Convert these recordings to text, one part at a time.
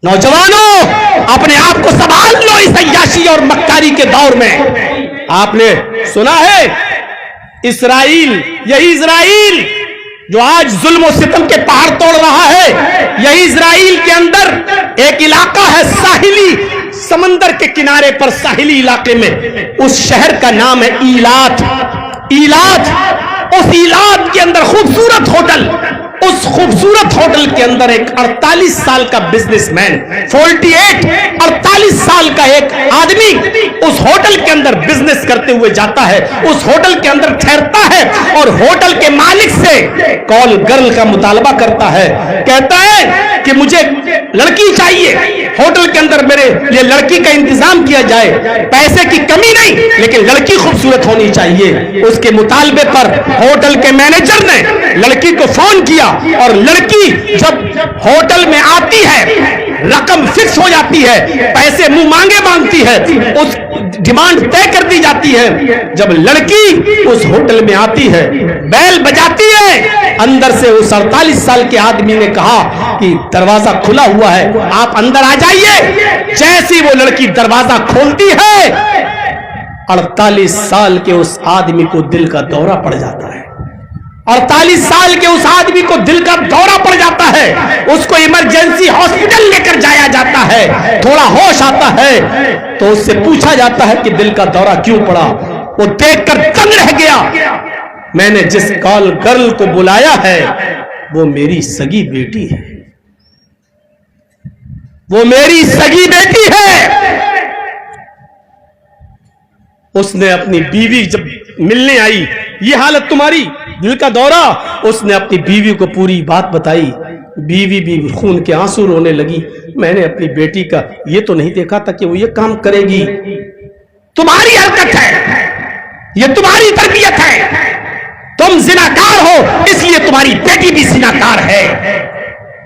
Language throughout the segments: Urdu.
نوجوانوں اپنے آپ کو سنبھال لو اس عیاشی اور مکاری کے دور میں. آپ نے سنا ہے اسرائیل، یہی اسرائیل جو آج ظلم و ستم کے پہاڑ توڑ رہا ہے، یہی اسرائیل کے اندر ایک علاقہ ہے ساحلی، سمندر کے کنارے پر ساحلی علاقے میں، اس شہر کا نام ہے ایلات. ایلات، اس ایلات کے اندر خوبصورت ہوٹل، اس خوبصورت ہوٹل کے اندر ایک 48 سال کا بزنس مین، 48 سال کا ایک آدمی اس ہوٹل کے اندر بزنس کرتے ہوئے جاتا ہے، اس ہوٹل کے اندر ٹھہرتا ہے اور ہوٹل کے مالک سے کال گرل کا مطالبہ کرتا ہے. کہتا ہے کہ مجھے لڑکی چاہیے، ہوٹل کے اندر میرے لیے لڑکی کا انتظام کیا جائے، پیسے کی کمی نہیں لیکن لڑکی خوبصورت ہونی چاہیے. اس کے مطالبے پر ہوٹل کے مینیجر نے لڑکی کو فون کیا اور لڑکی جب ہوٹل میں آتی ہے رقم فکس ہو جاتی ہے، پیسے منہ مانگے مانگتی ہے، اس ڈیمانڈ طے کر دی جاتی ہے. جب لڑکی اس ہوٹل میں آتی ہے، بیل بجاتی ہے، اندر سے اس 48 سال کے آدمی نے کہا کہ دروازہ کھلا ہوا ہے، آپ اندر آ جائیے. جیسی وہ لڑکی دروازہ کھولتی ہے، 48 سال کے اس آدمی کو دل کا دورہ پڑ جاتا ہے. 48 سال کے اس آدمی کو دل کا دورہ پڑ جاتا ہے، اس کو ایمرجنسی ہاسپٹل لے کر جایا جاتا ہے. تھوڑا ہوش آتا ہے تو اس سے پوچھا جاتا ہے کہ دل کا دورہ کیوں پڑا. وہ دیکھ کر دنگ رہ گیا. میں نے جس کال گرل کو بلایا ہے وہ میری سگی بیٹی ہے، وہ میری سگی بیٹی ہے. اس نے اپنی بیوی جب ملنے آئی، یہ حالت تمہاری، دل کا دورہ. اس نے اپنی بیوی کو پوری بات بتائی. بیوی بھی خون کے آنسو رونے لگی. میں نے اپنی بیٹی کا یہ تو نہیں دیکھا تھا کہ وہ یہ کام کرے گی. تمہاری حرکت ہے، یہ تمہاری تربیت ہے. تم زناکار ہو اس لیے تمہاری بیٹی بھی زناکار ہے.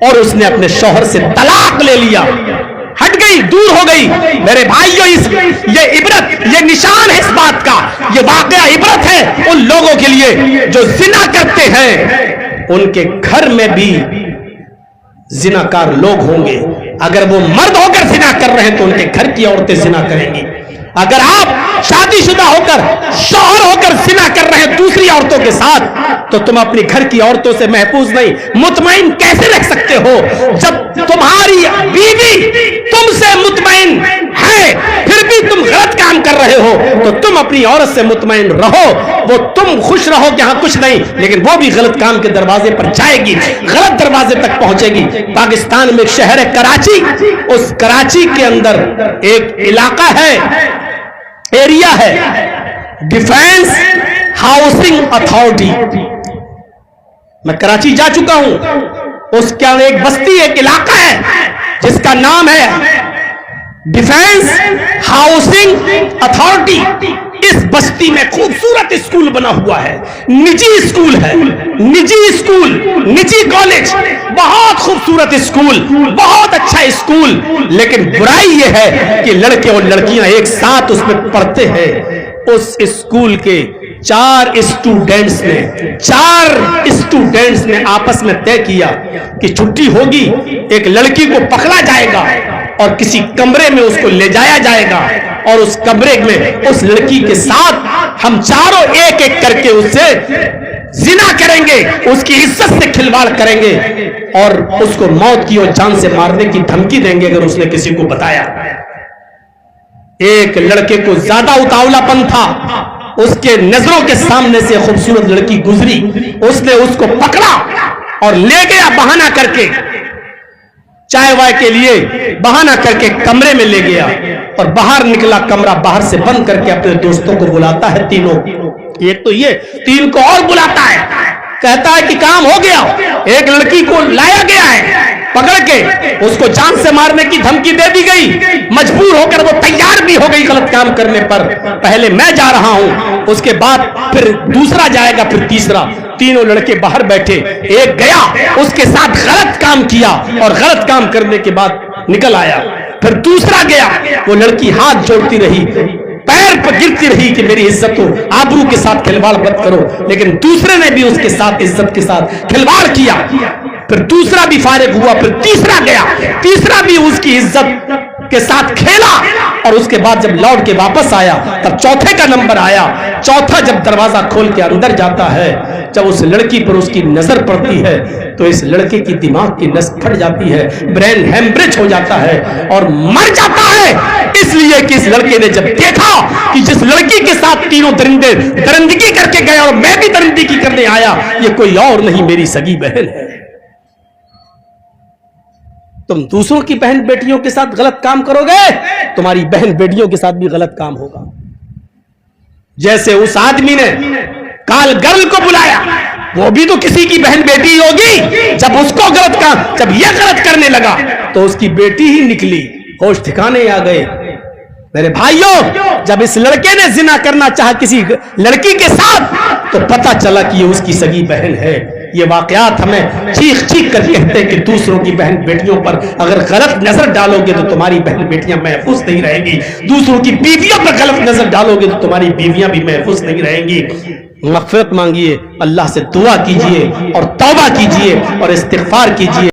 اور اس نے اپنے شوہر سے طلاق لے لیا، ہٹ گئی، دور ہو گئی. میرے بھائیو، یہ عبرت، یہ نشان ہے اس بات کا، یہ واقعہ عبرت ہے ان لوگوں کے لیے جو زنا کرتے ہیں. ان کے گھر میں بھی زناکار لوگ ہوں گے. اگر وہ مرد ہو کر زنا کر رہے ہیں تو ان کے گھر کی عورتیں زنا کریں گی. اگر آپ شادی شدہ ہو کر، شوہر ہو کر زنا کر رہے ہیں دوسری عورتوں کے ساتھ تو تم اپنی گھر کی عورتوں سے محفوظ نہیں، مطمئن کیسے رہ سکتے ہو؟ جب تمہاری بیوی تم سے مطمئن ہے پھر بھی تم غلط کام کر رہے ہو تو تم اپنی عورت سے مطمئن رہو. وہ تم خوش رہو کہ ہاں کچھ نہیں، لیکن وہ بھی غلط کام کے دروازے پر جائے گی، غلط دروازے تک پہنچے گی. پاکستان میں ایک شہر ہے کراچی، اس کراچی کے اندر ایک علاقہ ہے، ایریا ہے، ڈیفینس ہاؤسنگ اتھارٹی. میں کراچی جا چکا ہوں. اس کے ایک بستی، ایک علاقہ ہے جس کا نام ہے ڈیفینس ہاؤسنگ اتھارٹی. اس بستی میں خوبصورت اسکول بنا ہوا ہے، نجی اسکول ہے، نجی اسکول، نجی کالج، بہت خوبصورت اسکول، بہت اچھا اسکول. لیکن برائی یہ ہے کہ لڑکے اور لڑکیاں ایک ساتھ اس میں پڑھتے ہیں. اس اسکول کے 4 اسٹوڈنٹس نے آپس میں طے کیا کہ چھٹی ہوگی، ایک لڑکی کو پکڑا جائے گا اور کسی کمرے میں اس کو لے جایا جائے گا اور اس کمرے میں اس لڑکی کے ساتھ ہم چاروں ایک ایک کر کے اس سے زنا کریں گے، اس کی عزت سے کھلواڑ کریں گے اور اس کو موت کی اور جان سے مارنے کی دھمکی دیں گے اگر اس نے کسی کو بتایا. ایک لڑکے کو زیادہ اتاولا پن تھا، اس کے نظروں کے سامنے سے خوبصورت لڑکی گزری، اس نے اس کو پکڑا اور لے گیا بہانہ کر کے، چائے وائے کے لیے بہانہ کر کے کمرے میں لے گیا اور باہر نکلا. کمرہ باہر سے بند کر کے اپنے دوستوں کو بلاتا ہے، تینوں، ایک تو یہ، 3 کو اور بلاتا ہے. کہتا ہے کہ کام ہو گیا، ایک لڑکی کو لایا گیا ہے پکڑ کے، اس کو جان سے مارنے کی دھمکی دے دی گئی. مجبور ہو کر وہ تیار بھی ہو گئی غلط کام کرنے پر. پہلے میں جا رہا ہوں، اس کے بعد پھر دوسرا جائے گا، پھر تیسرا. تینوں لڑکے باہر بیٹھے، ایک گیا اس کے ساتھ غلط کام کیا اور غلط کام کرنے کے بعد نکل آیا. پھر دوسرا گیا، وہ لڑکی ہاتھ جوڑتی رہی، پیر پر گرتی رہی کہ میری عزت ہو، آبرو کے ساتھ کھلواڑ مت کرو. لیکن دوسرے نے بھی اس کے ساتھ عزت کے ساتھ کھلواڑ کیا. پھر دوسرا بھی فارغ ہوا، پھر تیسرا گیا، تیسرا بھی اس اس کی عزت کے ساتھ کھیلا، اور اس کے بعد جب لوٹ کے واپس آیا تب چوتھے کا نمبر آیا۔ چوتھا جب دروازہ کھول کے اندر جاتا ہے، جب اس لڑکی پر اس کی نظر پڑتی ہے تو اس لڑکے کی دماغ کی نس پھٹ جاتی ہے، برین ہیمبریج ہو جاتا ہے اور مر جاتا ہے، اس لیے کہ اس لڑکے نے جب دیکھا کہ جس لڑکی کے ساتھ تینوں درندے درندگی کر کے گئے اور میں بھی درندگی کرنے آیا، یہ کوئی اور نہیں میری سگی بہن ہے۔ تم دوسروں کی بہن بیٹیوں کے ساتھ غلط کام کرو گے، تمہاری بہن بیٹیوں کے ساتھ بھی غلط کام ہوگا۔ جیسے اس آدمی نے کال گرل کو بلایا، وہ بھی تو کسی کی بہن بیٹی ہوگی، جب اس کو غلط کام، جب یہ غلط کرنے لگا تو اس کی بیٹی ہی نکلی، ہوش ٹھکانے آ گئے۔ میرے بھائیوں، جب اس لڑکے نے زنا کرنا چاہا کسی لڑکی کے ساتھ تو پتہ چلا کہ یہ اس کی سگی بہن ہے۔ یہ واقعات ہمیں چیخ چیخ کر کہتے ہیں کہ دوسروں کی بہن بیٹیوں پر اگر غلط نظر ڈالو گے تو تمہاری بہن بیٹیاں محفوظ نہیں رہیں گی، دوسروں کی بیویوں پر غلط نظر ڈالو گے تو تمہاری بیویاں بھی محفوظ نہیں رہیں گی۔ مغفرت مانگیے، اللہ سے دعا کیجیے اور توبہ کیجیے اور استغفار کیجیے۔